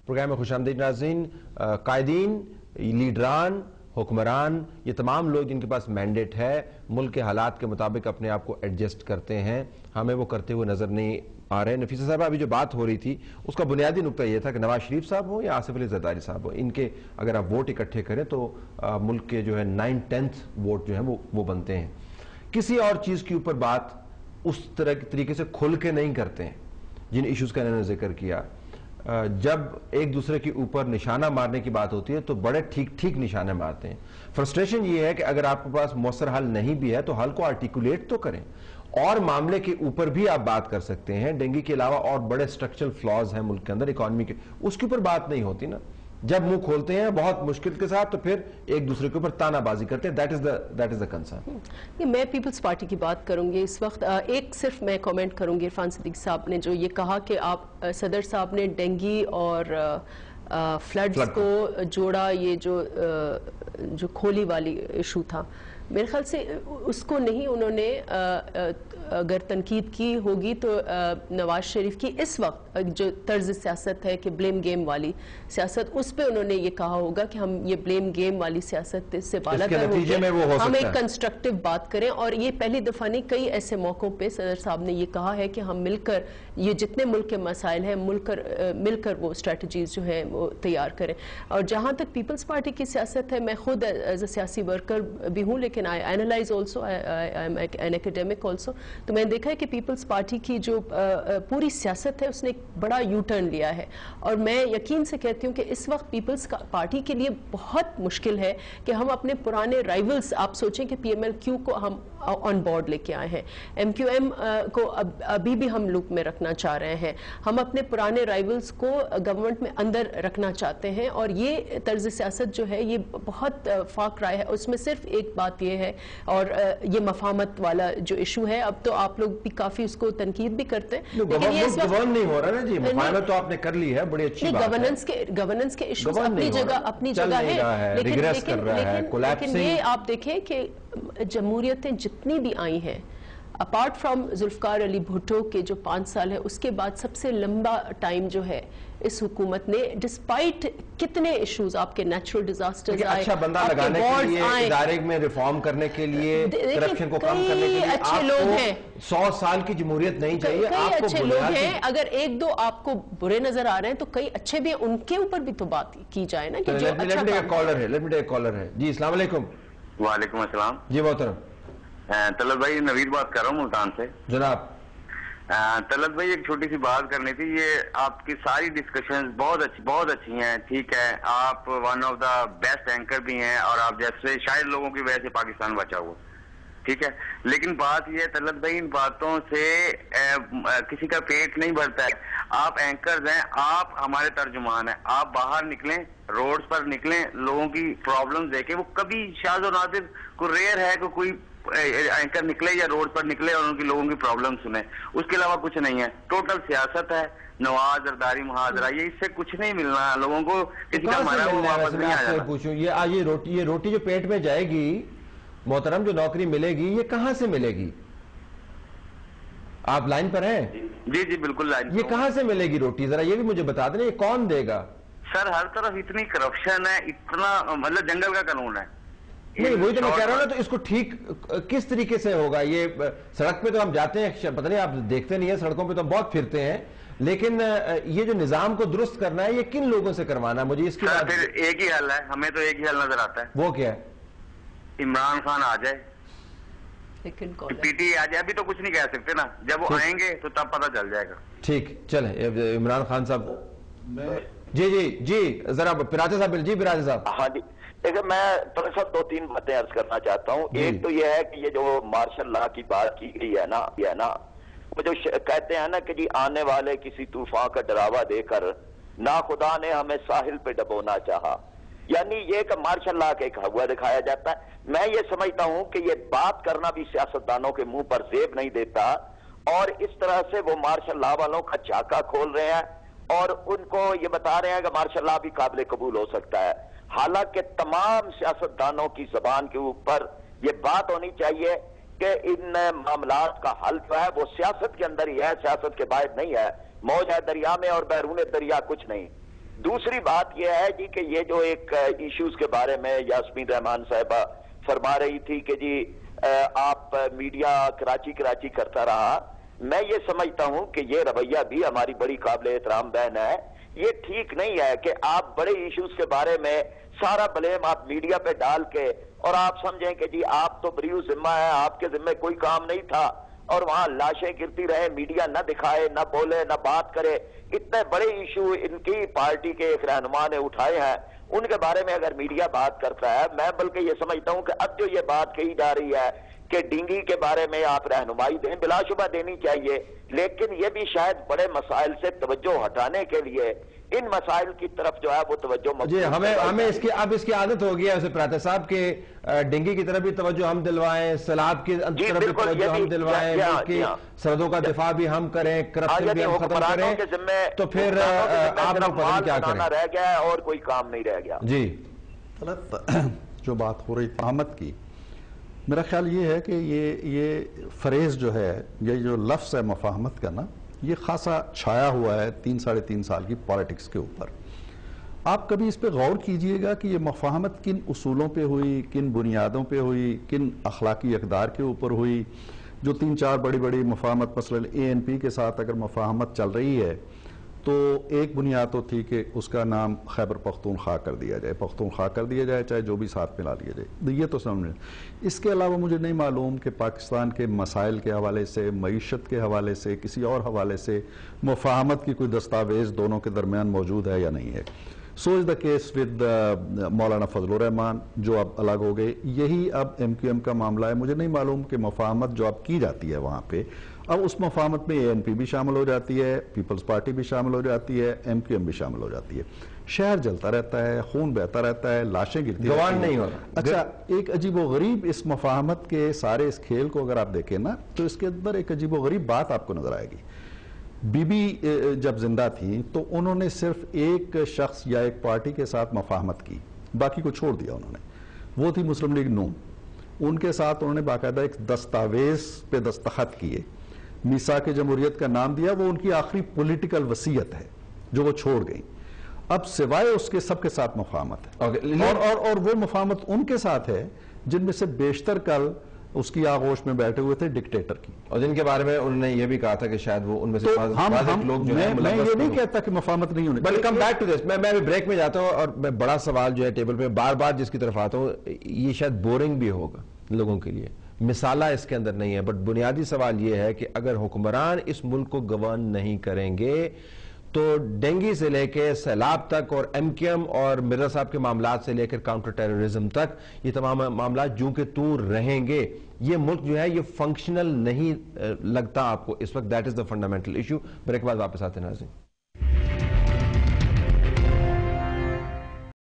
Programme میں خوش آمدید ناظرین. قائدین، لیڈران، حکمران، یہ تمام لوگ جن کے پاس مینڈیٹ ہے ملک کے حالات کے مطابق اپنے آپ کو ایڈجسٹ کرتے ہیں. ہمیں وہ کرتے ہوئے نظر نہیں آ رہے. نفیسہ صاحبہ ابھی جو بات ہو رہی تھی اس کا بنیادی نقطہ یہ تھا کہ نواز شریف صاحب ہو یا آصف علی زرداری صاحب ہو، ان کے اگر آپ ووٹ اکٹھے کریں تو ملک کے جو ہے 9/10 ووٹ جو ہیں وہ بنتے ہیں. کسی اور چیز کے اوپر بات اس طریقے سے کھل کے نہیں کرتے ہیں جن ایشوز کا انہوں نے ذکر کیا. جب ایک دوسرے کے اوپر نشانہ مارنے کی بات ہوتی ہے تو بڑے ٹھیک نشانے مارتے ہیں. فرسٹریشن یہ ہے کہ اگر آپ کے پاس مؤثر حل نہیں بھی ہے تو حل کو آرٹیکولیٹ تو کریں، اور معاملے کے اوپر بھی آپ بات کر سکتے ہیں. ڈینگی کے علاوہ اور بڑے سٹرکچرل فلاز ہیں ملک کے اندر اکانومی کے، اس کے اوپر بات نہیں ہوتی نا. جب منہ کھولتے ہیں بہت مشکل کے ساتھ تو پھر ایک دوسرے کے اوپر تانا بازی کرتے ہیں. That is the concern. میں پیپلز پارٹی کی بات کروں گی اس وقت. ایک صرف میں کومنٹ کروں گی عرفان صدیقی صاحب نے جو یہ کہا کہ آپ صدر صاحب نے ڈینگی اور فلڈز کو جوڑا، یہ جو کھولی والی ایشو تھا، میرے خیال سے اس کو نہیں انہوں نے اگر تنقید کی ہوگی تو نواز شریف کی اس وقت جو طرز سیاست ہے کہ بلیم گیم والی سیاست، اس پہ انہوں نے یہ کہا ہوگا کہ ہم یہ بلیم گیم والی سیاست سے بالا تر ہو کے ہم ایک کنسٹرکٹیو بات کریں. اور یہ پہلی دفعہ نہیں، کئی ایسے موقعوں پہ صدر صاحب نے یہ کہا ہے کہ ہم مل کر یہ جتنے ملک کے مسائل ہیں مل کر وہ اسٹریٹجیز جو ہیں وہ تیار کریں. اور جہاں تک پیپلز پارٹی کی سیاست ہے، میں خود ایز اے سیاسی ورکر بھی ہوں، لیکن I analyze also, I'm an academic also. تو میں نے دیکھا ہے کہ پیپلز پارٹی کی جو پوری سیاست ہے اس نے ایک بڑا یو ٹرن لیا ہے. اور میں یقین سے کہتی ہوں کہ اس وقت پیپلز پارٹی کے لیے بہت مشکل ہے کہ ہم اپنے پرانے رائیولز، آپ سوچیں کہ پی ایم ایل کیو کو ہم آن بورڈ لے کے آئے ہیں، ایم کیو ایم کو ابھی بھی ہم لوپ میں رکھنا چاہ رہے ہیں، ہم اپنے پرانے رائیولز کو گورنمنٹ میں اندر رکھنا چاہتے ہیں. اور یہ طرز سیاست جو ہے یہ بہت فاق رائے ہے. اس میں صرف ایک بات یہ ہے، اور یہ مفاہمت والا جو ایشو ہے، اب تو آپ لوگ بھی کافی اس کو تنقید بھی کرتے ہیں، لیکن یہ اس وقت نہیں ہو رہا نا جی. مفاہمت تو آپ نے کر لی ہے، بڑی اچھی بات ہے. گورننس کے ایشوز اپنی جگہ ہے، لیکن یہ آپ دیکھیں کہ جمہوریتیں جتنی بھی آئی ہیں اپارٹ فرام ذوالفقار علی بھٹو کے جو 5 سال ہے، اس کے بعد سب سے لمبا ٹائم جو ہے اس حکومت نے، ڈسپائٹ کتنے ایشوز، آپ کے نیچرل ڈیزاسٹرز آئے، اچھا بندہ لگانے کے لیے، ادارے میں ریفارم کرنے کے لیے، کرپشن کو کم کرنے کے لیے، اچھے لوگ ہیں. 100 سال کی جمہوریت نہیں چاہیے. کئی اچھے لوگ ہیں، اگر ایک دو آپ کو برے نظر آ رہے ہیں تو کئی اچھے بھی ہیں، ان کے اوپر بھی تو بات کی جائے نا کہ جو اچھا کالر ہے. جی السلام علیکم. وعلیکم السلام. جی محترم. طلعت بھائی، نوید بات کر رہا ہوں ملتان سے. جناب. طلعت بھائی، ایک چھوٹی سی بات کرنی تھی. یہ آپ کی ساری ڈسکشنز بہت اچھی ہیں، ٹھیک ہے، آپ one of the best anchor بھی ہیں، اور آپ جیسے شاید لوگوں کی وجہ سے پاکستان بچا ہوا، ٹھیک ہے. لیکن بات یہ ہے طلعت بھائی، ان باتوں سے کسی کا پیٹ نہیں بھرتا ہے. آپ اینکرز ہیں، آپ ہمارے ترجمان ہیں. آپ باہر نکلیں، روڈز پر نکلیں، لوگوں کی پرابلمز دیکھیں. وہ کبھی شاذ و نادر کو ریئر ہے کہ کوئی اینکر نکلے یا روڈ پر نکلے اور ان کی لوگوں کی پرابلم سنیں. اس کے علاوہ کچھ نہیں ہے. ٹوٹل سیاست ہے، نواز، زرداری، محاذرہ، یہ اس سے کچھ نہیں ملنا لوگوں کو. کسی کا مرا وہ واپس نہیں آ جانا. پوچھوں یہ روٹی جو پیٹ میں جائے گی محترم، جو نوکری ملے گی یہ کہاں سے ملے گی؟ آپ لائن پر ہیں؟ جی بالکل لائن. یہ کہاں سے ملے گی روٹی؟ ذرا یہ بھی مجھے بتا دیں، یہ کون دے گا؟ سر ہر طرف اتنی کرپشن ہے، اتنا مطلب جنگل کا قانون ہے. نہیں وہی تو میں کہہ رہا ہوں نا. تو اس کو ٹھیک کس طریقے سے ہوگا؟ یہ سڑک پہ تو ہم جاتے ہیں، پتہ نہیں آپ دیکھتے نہیں ہیں، سڑکوں پہ تو ہم بہت پھرتے ہیں، لیکن یہ جو نظام کو درست کرنا ہے یہ کن لوگوں سے کروانا ہے؟ مجھے اس کی بات. پھر ایک ہی حل ہے، ہمیں تو ایک ہی حل نظر آتا ہے. وہ کیا ہے؟ عمران خان آ جائے، پی ٹی آ جائے. ابھی تو کچھ نہیں کہہ سکتے نا، جب وہ آئیں گے تو تب پتہ چل جائے گا. ٹھیک چلیں. عمران خان صاحب. جی ذرا پراتے صاحب. جی پراتے صاحب. ہاں جی، دیکھیں میں دراصل 2-3 باتیں عرض کرنا چاہتا ہوں. ایک تو یہ ہے کہ یہ جو مارشل لا کی بات کی گئی ہے نا، وہ جو کہتے ہیں نا کہ جی آنے والے کسی طوفان کا ڈراوا دے کر نا خدا نے ہمیں ساحل پہ ڈبونا چاہا، یعنی یہ کہ مارشل لا کے ہوا دکھایا جاتا ہے. میں یہ سمجھتا ہوں کہ یہ بات کرنا بھی سیاستدانوں کے منہ پر زیب نہیں دیتا، اور اس طرح سے وہ مارشل لا والوں کا چاکا کھول رہے ہیں اور ان کو یہ بتا رہے ہیں کہ مارشل لا بھی قابل قبول ہو سکتا ہے. حالانکہ تمام سیاستدانوں کی زبان کے اوپر یہ بات ہونی چاہیے کہ ان معاملات کا حل جو ہے وہ سیاست کے اندر ہی ہے، سیاست کے باہر نہیں ہے. موج ہے دریا میں اور بیرون دریا کچھ نہیں. دوسری بات یہ ہے جی کہ یہ جو ایک ایشوز کے بارے میں یاسمین رحمان صاحبہ فرما رہی تھی کہ جی آپ میڈیا کراچی کرتا رہا، میں یہ سمجھتا ہوں کہ یہ رویہ بھی ہماری بڑی قابل احترام بہن ہے. یہ ٹھیک نہیں ہے کہ آپ بڑے ایشوز کے بارے میں سارا بلیم آپ میڈیا پہ ڈال کے اور آپ سمجھیں کہ جی آپ تو بریو ذمہ ہے، آپ کے ذمہ کوئی کام نہیں تھا، اور وہاں لاشیں گرتی رہے، میڈیا نہ دکھائے، نہ بولے، نہ بات کرے. اتنے بڑے ایشو ان کی پارٹی کے ایک رہنما نے اٹھائے ہیں، ان کے بارے میں اگر میڈیا بات کرتا ہے، میں بلکہ یہ سمجھتا ہوں کہ اب جو یہ بات کہی جا رہی ہے کہ ڈنگی کے بارے میں آپ رہنمائی دیں، بلا شبہ دینی چاہیے، لیکن یہ بھی شاید بڑے مسائل سے توجہ ہٹانے کے لیے ان مسائل کی طرف جو ہے وہ توجہ جی ہمیں اس کی عادت ہو گیا ہے پراتے صاحب کے ڈنگی کی طرف بھی توجہ ہم دلوائیں، سیلاب کی طرف بھی توجہ ہم دلوائیں، ملک کی سرحدوں کا دفاع بھی ہم کریں، کرپشن بھی ہم ختم کریں، تو پھر آپ لوگ پتہ نہیں کیا کریں. رہ گیا ہے اور کوئی کام نہیں رہ گیا. جی جو بات ہو رہی تھی احمد کی، میرا خیال یہ ہے کہ یہ فریز جو ہے، یہ جو لفظ ہے مفاہمت کا نا، یہ خاصا چھایا ہوا ہے 3-3.5 سال کی پالیٹکس کے اوپر. آپ کبھی اس پہ غور کیجئے گا کہ یہ مفاہمت کن اصولوں پہ ہوئی، کن بنیادوں پہ ہوئی، کن اخلاقی اقدار کے اوپر ہوئی. جو 3-4 بڑی مفاہمت، مثلا ANP کے ساتھ اگر مفاہمت چل رہی ہے تو ایک بنیاد تو تھی کہ اس کا نام خیبر پختونخوا کر دیا جائے، پختونخوا کر دیا جائے، چاہے جو بھی ساتھ ملا لیا جائے. یہ تو سمجھیں. اس کے علاوہ مجھے نہیں معلوم کہ پاکستان کے مسائل کے حوالے سے، معیشت کے حوالے سے، کسی اور حوالے سے مفاہمت کی کوئی دستاویز دونوں کے درمیان موجود ہے یا نہیں ہے. سو از دا کیس ود مولانا فضل الرحمان جو اب الگ ہو گئے. یہی اب MQM کا معاملہ ہے. مجھے نہیں معلوم کہ مفاہمت جو اب کی جاتی ہے وہاں پہ، اب اس مفاہمت میں ANP بھی شامل ہو جاتی ہے، پیپلز پارٹی بھی شامل ہو جاتی ہے، MQM بھی شامل ہو جاتی ہے. شہر جلتا رہتا ہے، خون بہتا رہتا ہے، لاشیں گرتی گوان نہیں ہوتا. اچھا، ایک عجیب و غریب اس مفاہمت کے سارے اس کھیل کو اگر آپ دیکھیں نا تو اس کے اندر ایک عجیب و غریب بات آپ کو نظر آئے گی. بی بی جب زندہ تھی تو انہوں نے صرف ایک شخص یا ایک پارٹی کے ساتھ مفاہمت کی، باقی کو چھوڑ دیا انہوں نے. وہ تھی مسلم لیگ نون. ان کے ساتھ انہوں نے باقاعدہ ایک دستاویز پہ دستخط کیے، میثاق جمہوریت کا نام دیا. وہ ان کی آخری پولیٹیکل وصیت ہے جو وہ چھوڑ گئی. اب سوائے اس کے سب کے ساتھ مفاہمت ہے، اور وہ مفاہمت ان کے ساتھ ہے جن میں سے بیشتر کل اس کی آغوش میں بیٹھے ہوئے تھے ڈکٹیٹر کی، اور جن کے بارے میں انہوں نے یہ بھی کہا تھا کہ شاید وہ ان میں سے لوگ جو ہیں. میں یہ نہیں کہتا کہ مفاہمت نہیں ہونے. But come back to this, میں ابھی بریک میں جاتا ہوں اور میں بڑا سوال جو ہے ٹیبل پہ بار بار جس کی طرف آتا ہوں، یہ شاید بورنگ بھی ہوگا لوگوں کے لیے، مثالہ اس کے اندر نہیں ہے، بٹ بنیادی سوال یہ ہے کہ اگر حکمران اس ملک کو گورن نہیں کریں گے تو ڈینگی سے لے کے سیلاب تک اور MQM اور مرزا صاحب کے معاملات سے لے کر کاؤنٹر ٹیررزم تک یہ تمام معاملات جو کہ طور رہیں گے. یہ ملک جو ہے یہ فنکشنل نہیں لگتا آپ کو اس وقت. That is the fundamental issue. Break بعد واپس آتے ہیں ناظرین.